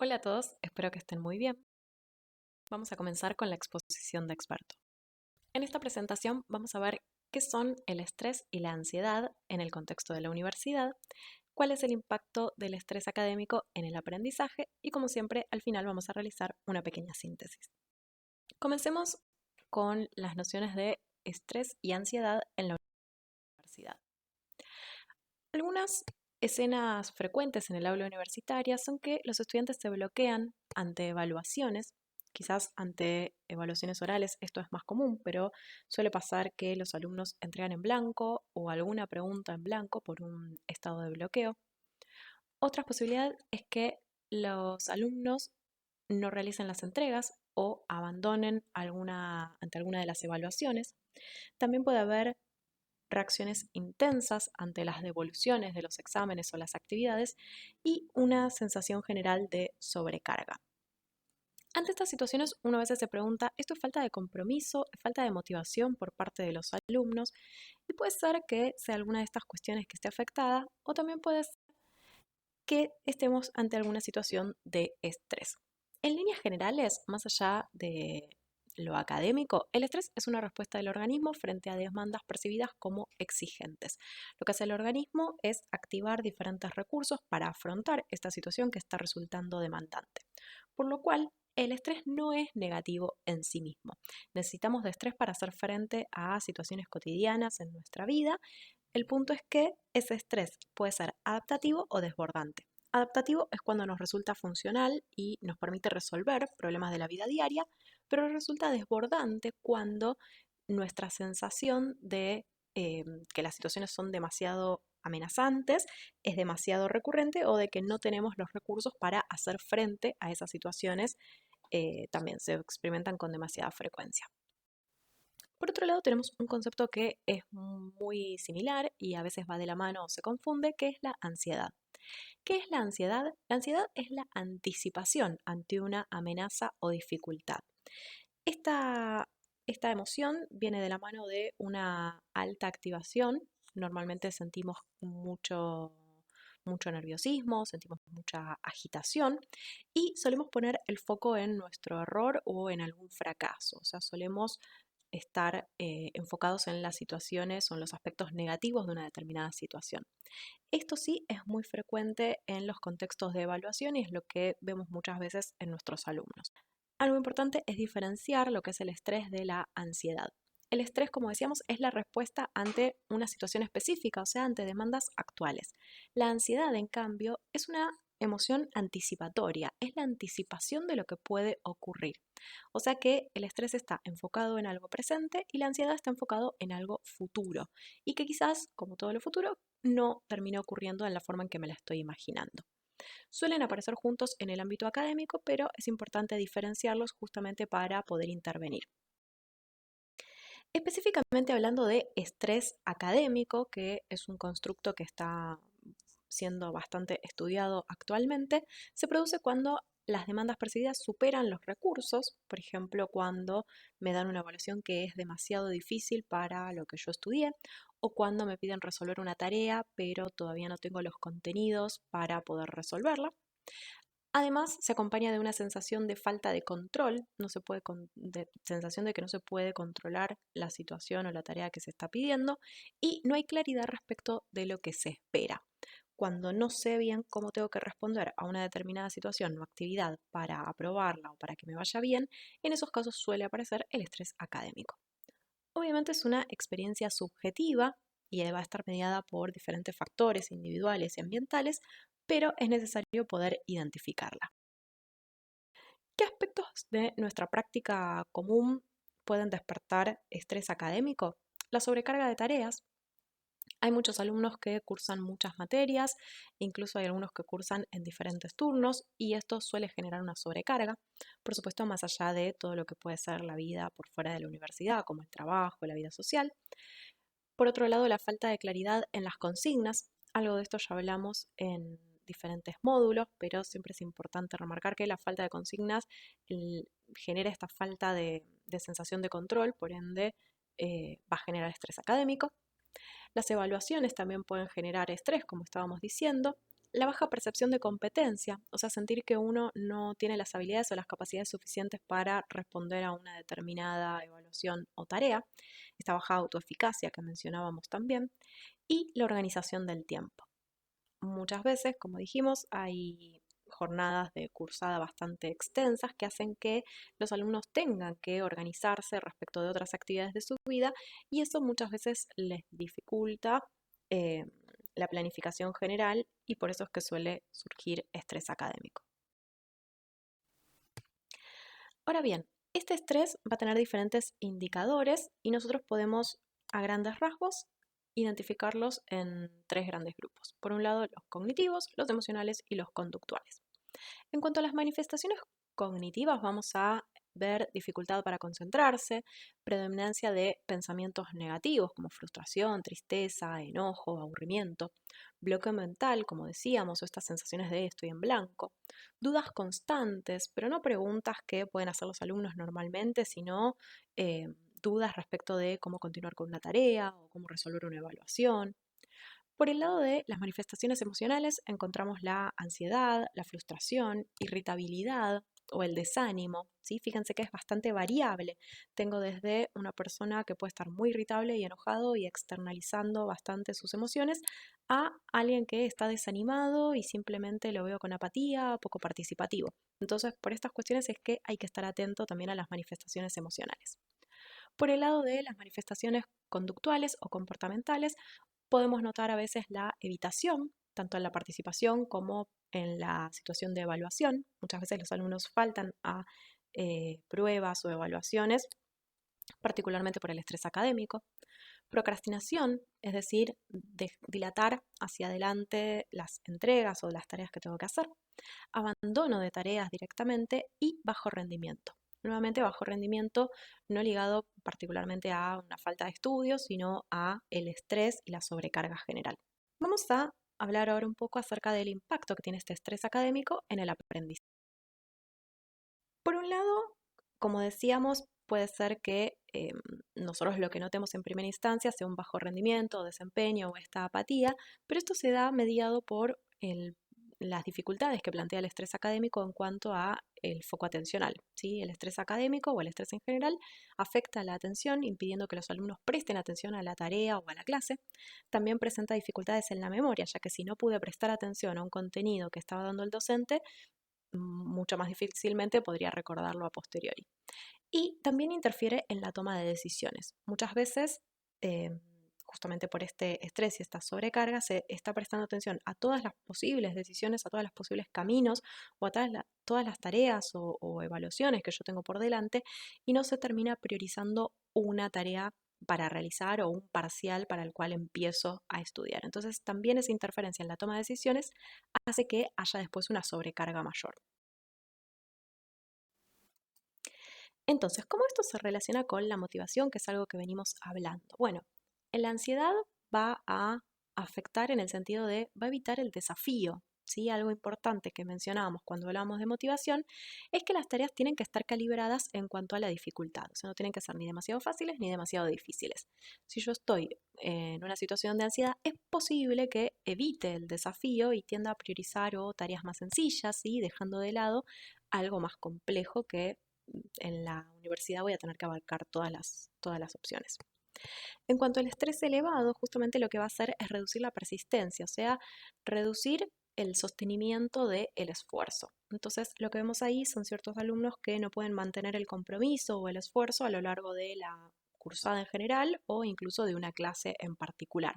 Hola a todos, espero que estén muy bien. Vamos a comenzar con la exposición de experto. En esta presentación vamos a ver qué son el estrés y la ansiedad en el contexto de la universidad, cuál es el impacto del estrés académico en el aprendizaje y, como siempre, al final vamos a realizar una pequeña síntesis. Comencemos con las nociones de estrés y ansiedad en la universidad. Algunas escenas frecuentes en el aula universitaria son que los estudiantes se bloquean ante evaluaciones, quizás ante evaluaciones orales esto es más común, pero suele pasar que los alumnos entregan en blanco o alguna pregunta en blanco por un estado de bloqueo. Otra posibilidad es que los alumnos no realicen las entregas o abandonen ante alguna de las evaluaciones. También puede haber reacciones intensas ante las devoluciones de los exámenes o las actividades y una sensación general de sobrecarga. Ante estas situaciones, uno a veces se pregunta, ¿esto es falta de compromiso, es falta de motivación por parte de los alumnos? Y puede ser que sea alguna de estas cuestiones que esté afectada o también puede ser que estemos ante alguna situación de estrés. En líneas generales, más allá de lo académico, el estrés es una respuesta del organismo frente a demandas percibidas como exigentes. Lo que hace el organismo es activar diferentes recursos para afrontar esta situación que está resultando demandante. Por lo cual, el estrés no es negativo en sí mismo. Necesitamos de estrés para hacer frente a situaciones cotidianas en nuestra vida. El punto es que ese estrés puede ser adaptativo o desbordante. Adaptativo es cuando nos resulta funcional y nos permite resolver problemas de la vida diaria, pero resulta desbordante cuando nuestra sensación de que las situaciones son demasiado amenazantes es demasiado recurrente o de que no tenemos los recursos para hacer frente a esas situaciones también se experimentan con demasiada frecuencia. Por otro lado, tenemos un concepto que es muy similar y a veces va de la mano o se confunde, que es la ansiedad. ¿Qué es la ansiedad? La ansiedad es la anticipación ante una amenaza o dificultad. Esta, esta emoción viene de la mano de una alta activación. Normalmente sentimos mucho nerviosismo, sentimos mucha agitación y solemos poner el foco en nuestro error o en algún fracaso. O sea, solemos estar enfocados en las situaciones o en los aspectos negativos de una determinada situación. Esto sí es muy frecuente en los contextos de evaluación y es lo que vemos muchas veces en nuestros alumnos. Algo importante es diferenciar lo que es el estrés de la ansiedad. El estrés, como decíamos, es la respuesta ante una situación específica, o sea, ante demandas actuales. La ansiedad, en cambio, es una emoción anticipatoria, es la anticipación de lo que puede ocurrir. O sea que el estrés está enfocado en algo presente y la ansiedad está enfocado en algo futuro y que quizás, como todo lo futuro, no termine ocurriendo en la forma en que me la estoy imaginando. Suelen aparecer juntos en el ámbito académico, pero es importante diferenciarlos justamente para poder intervenir. Específicamente hablando de estrés académico, que es un constructo que está siendo bastante estudiado actualmente, se produce cuando las demandas percibidas superan los recursos, por ejemplo, cuando me dan una evaluación que es demasiado difícil para lo que yo estudié, o cuando me piden resolver una tarea, pero todavía no tengo los contenidos para poder resolverla. Además, se acompaña de una sensación de falta de control, no se puede sensación de que no se puede controlar la situación o la tarea que se está pidiendo y no hay claridad respecto de lo que se espera. Cuando no sé bien cómo tengo que responder a una determinada situación o actividad para aprobarla o para que me vaya bien, en esos casos suele aparecer el estrés académico. Obviamente es una experiencia subjetiva y va a estar mediada por diferentes factores individuales y ambientales, pero es necesario poder identificarla. ¿Qué aspectos de nuestra práctica común pueden despertar estrés académico? La sobrecarga de tareas. Hay muchos alumnos que cursan muchas materias, incluso hay algunos que cursan en diferentes turnos y esto suele generar una sobrecarga, por supuesto más allá de todo lo que puede ser la vida por fuera de la universidad, como el trabajo, la vida social. Por otro lado, la falta de claridad en las consignas, algo de esto ya hablamos en diferentes módulos, pero siempre es importante remarcar que la falta de consignas genera esta falta de sensación de control, por ende va a generar estrés académico. Las evaluaciones también pueden generar estrés, como estábamos diciendo, la baja percepción de competencia, o sea, sentir que uno no tiene las habilidades o las capacidades suficientes para responder a una determinada evaluación o tarea, esta baja autoeficacia que mencionábamos también, y la organización del tiempo. Muchas veces, como dijimos, hay jornadas de cursada bastante extensas que hacen que los alumnos tengan que organizarse respecto de otras actividades de su vida y eso muchas veces les dificulta eh, la planificación general y por eso es que suele surgir estrés académico. Ahora bien, este estrés va a tener diferentes indicadores y nosotros podemos, a grandes rasgos, identificarlos en tres grandes grupos. Por un lado, los cognitivos, los emocionales y los conductuales. En cuanto a las manifestaciones cognitivas, vamos a ver dificultad para concentrarse, predominancia de pensamientos negativos como frustración, tristeza, enojo, aburrimiento, bloqueo mental, como decíamos, o estas sensaciones de estoy en blanco, dudas constantes, pero no preguntas que pueden hacer los alumnos normalmente, sino dudas respecto de cómo continuar con una tarea o cómo resolver una evaluación. Por el lado de las manifestaciones emocionales encontramos la ansiedad, la frustración, irritabilidad o el desánimo, ¿sí? Fíjense que es bastante variable. Tengo desde una persona que puede estar muy irritable y enojado y externalizando bastante sus emociones a alguien que está desanimado y simplemente lo veo con apatía, poco participativo. Entonces, por estas cuestiones es que hay que estar atento también a las manifestaciones emocionales. Por el lado de las manifestaciones conductuales o comportamentales, podemos notar a veces la evitación, tanto en la participación como en la situación de evaluación. Muchas veces los alumnos faltan a pruebas o evaluaciones, particularmente por el estrés académico. Procrastinación, es decir, dilatar hacia adelante las entregas o las tareas que tengo que hacer. Abandono de tareas directamente y bajo rendimiento. Nuevamente, bajo rendimiento no ligado particularmente a una falta de estudio, sino a el estrés y la sobrecarga general. Vamos a hablar ahora un poco acerca del impacto que tiene este estrés académico en el aprendizaje. Por un lado, como decíamos, puede ser que nosotros lo que notemos en primera instancia sea un bajo rendimiento, desempeño o esta apatía, pero esto se da mediado por las dificultades que plantea el estrés académico en cuanto a el foco atencional, ¿sí? El estrés académico o el estrés en general afecta la atención, impidiendo que los alumnos presten atención a la tarea o a la clase. También presenta dificultades en la memoria, ya que si no pude prestar atención a un contenido que estaba dando el docente, mucho más difícilmente podría recordarlo a posteriori. Y también interfiere en la toma de decisiones. Muchas veces, eh, justamente por este estrés y esta sobrecarga, se está prestando atención a todas las posibles decisiones, a todos los posibles caminos o a todas las tareas o evaluaciones que yo tengo por delante y no se termina priorizando una tarea para realizar o un parcial para el cual empiezo a estudiar. Entonces, también esa interferencia en la toma de decisiones hace que haya después una sobrecarga mayor. Entonces, ¿cómo esto se relaciona con la motivación, que es algo que venimos hablando? Bueno, la ansiedad va a afectar en el sentido de, va a evitar el desafío. ¿Sí? Algo importante que mencionábamos cuando hablábamos de motivación es que las tareas tienen que estar calibradas en cuanto a la dificultad, o sea, no tienen que ser ni demasiado fáciles ni demasiado difíciles. Si yo estoy en una situación de ansiedad, es posible que evite el desafío y tienda a priorizar o tareas más sencillas, ¿sí? Dejando de lado algo más complejo que en la universidad voy a tener que abarcar todas las opciones. En cuanto al estrés elevado, justamente lo que va a hacer es reducir la persistencia, o sea, reducir el sostenimiento del esfuerzo. Entonces, lo que vemos ahí son ciertos alumnos que no pueden mantener el compromiso o el esfuerzo a lo largo de la cursada en general o incluso de una clase en particular.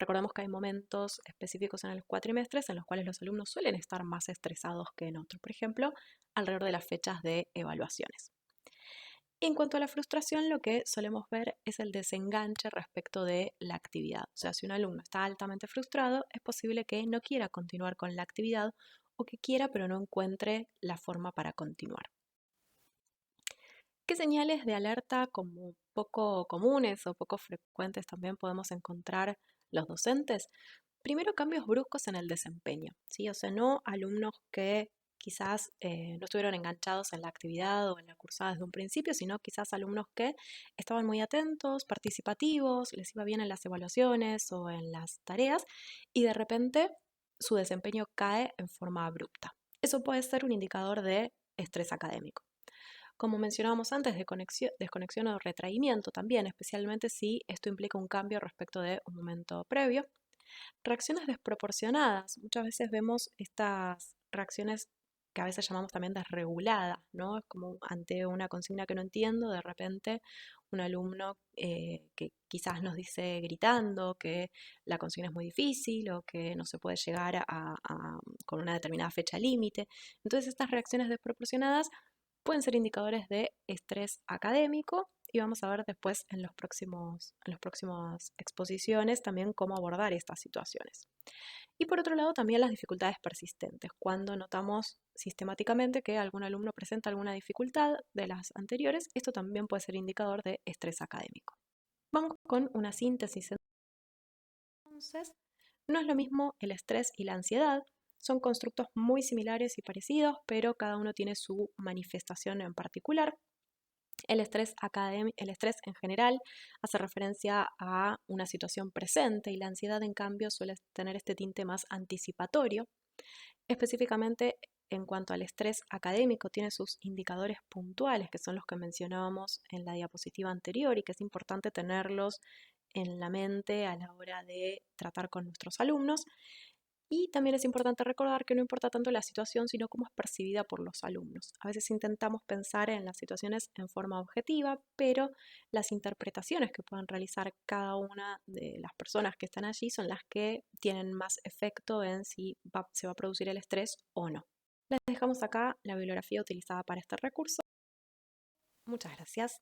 Recordemos que hay momentos específicos en los cuatrimestres en los cuales los alumnos suelen estar más estresados que en otros, por ejemplo, alrededor de las fechas de evaluaciones. En cuanto a la frustración, lo que solemos ver es el desenganche respecto de la actividad. O sea, si un alumno está altamente frustrado, es posible que no quiera continuar con la actividad o que quiera pero no encuentre la forma para continuar. ¿Qué señales de alerta como poco comunes o poco frecuentes también podemos encontrar los docentes? Primero, cambios bruscos en el desempeño, ¿sí? O sea, no alumnos que quizás no estuvieron enganchados en la actividad o en la cursada desde un principio, sino quizás alumnos que estaban muy atentos, participativos, les iba bien en las evaluaciones o en las tareas y de repente su desempeño cae en forma abrupta. Eso puede ser un indicador de estrés académico. Como mencionábamos antes, desconexión o retraimiento también, especialmente si esto implica un cambio respecto de un momento previo. Reacciones desproporcionadas. Muchas veces vemos estas reacciones que a veces llamamos también desreguladas, ¿no? Es como ante una consigna que no entiendo, de repente un alumno que quizás nos dice gritando que la consigna es muy difícil o que no se puede llegar con una determinada fecha límite. Entonces estas reacciones desproporcionadas pueden ser indicadores de estrés académico y vamos a ver después en las próximas exposiciones también cómo abordar estas situaciones. Y por otro lado, también las dificultades persistentes, cuando notamos sistemáticamente que algún alumno presenta alguna dificultad de las anteriores, esto también puede ser indicador de estrés académico. Vamos con una síntesis. Entonces, no es lo mismo el estrés y la ansiedad, son constructos muy similares y parecidos, pero cada uno tiene su manifestación en particular. El estrés en general hace referencia a una situación presente y la ansiedad en cambio suele tener este tinte más anticipatorio. Específicamente en cuanto al estrés académico tiene sus indicadores puntuales que son los que mencionábamos en la diapositiva anterior y que es importante tenerlos en la mente a la hora de tratar con nuestros alumnos. Y también es importante recordar que no importa tanto la situación, sino cómo es percibida por los alumnos. A veces intentamos pensar en las situaciones en forma objetiva, pero las interpretaciones que puedan realizar cada una de las personas que están allí son las que tienen más efecto en si se va a producir el estrés o no. Les dejamos acá la bibliografía utilizada para este recurso. Muchas gracias.